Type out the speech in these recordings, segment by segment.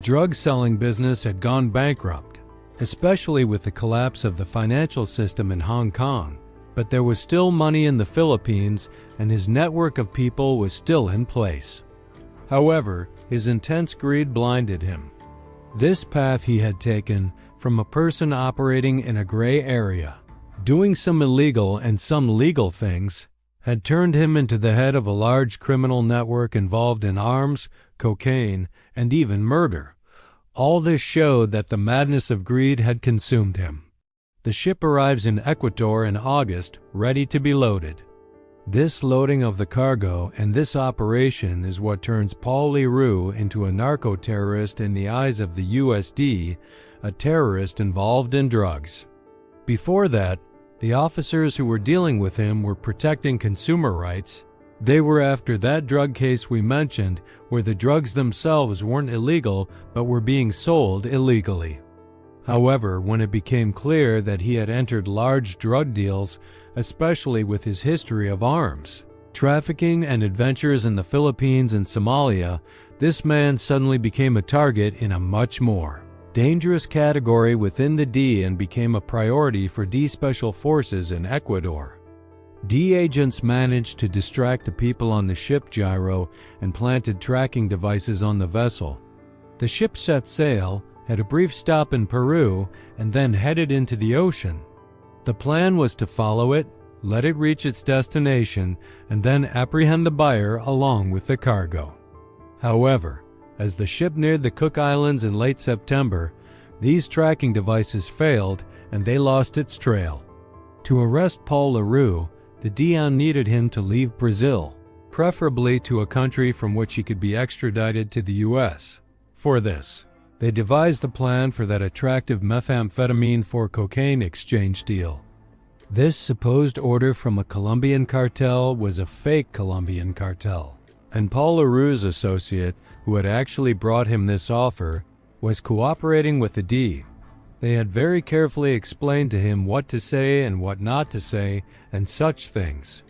drug-selling business had gone bankrupt, especially with the collapse of the financial system in Hong Kong, but there was still money in the Philippines and his network of people was still in place. However, his intense greed blinded him. This path he had taken, from a person operating in a gray area, doing some illegal and some legal things, had turned him into the head of a large criminal network involved in arms, cocaine, and even murder. All this showed that the madness of greed had consumed him. The ship arrives in Ecuador in August, ready to be loaded. This loading of the cargo and this operation is what turns Paul Roux into a narco-terrorist in the eyes of the USD, a terrorist involved in drugs. Before that, the officers who were dealing with him were protecting consumer rights. They were after that drug case we mentioned, where the drugs themselves weren't illegal but were being sold illegally. However, when it became clear that he had entered large drug deals, especially with his history of arms, trafficking, and adventures in the Philippines and Somalia, this man suddenly became a target in a much more dangerous category within the D and became a priority for D Special Forces in Ecuador. D agents managed to distract the people on the ship gyro and planted tracking devices on the vessel. The ship set sail, had a brief stop in Peru, and then headed into the ocean. The plan was to follow it, let it reach its destination, and then apprehend the buyer along with the cargo. However, as the ship neared the Cook Islands in late September, these tracking devices failed and they lost its trail. To arrest Paul Roux, the DEA needed him to leave Brazil, preferably to a country from which he could be extradited to the US. For this, they devised the plan for that attractive methamphetamine for cocaine exchange deal. This supposed order from a Colombian cartel was a fake Colombian cartel, and Paul Roux's associate, who had actually brought him this offer, was cooperating with the D. They had very carefully explained to him what to say and what not to say, and such things.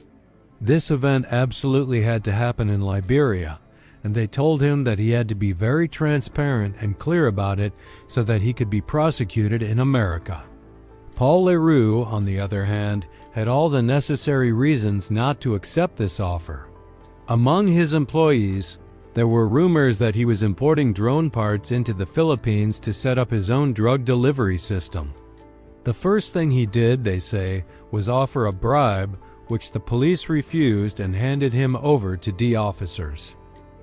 This event absolutely had to happen in Liberia, and they told him that he had to be very transparent and clear about it so that he could be prosecuted in America. Paul Roux, on the other hand, had all the necessary reasons not to accept this offer. Among his employees, there were rumors that he was importing drone parts into the Philippines to set up his own drug delivery system. The first thing he did, they say, was offer a bribe, which the police refused and handed him over to D officers.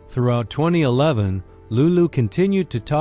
Throughout 2011, Lulu continued to talk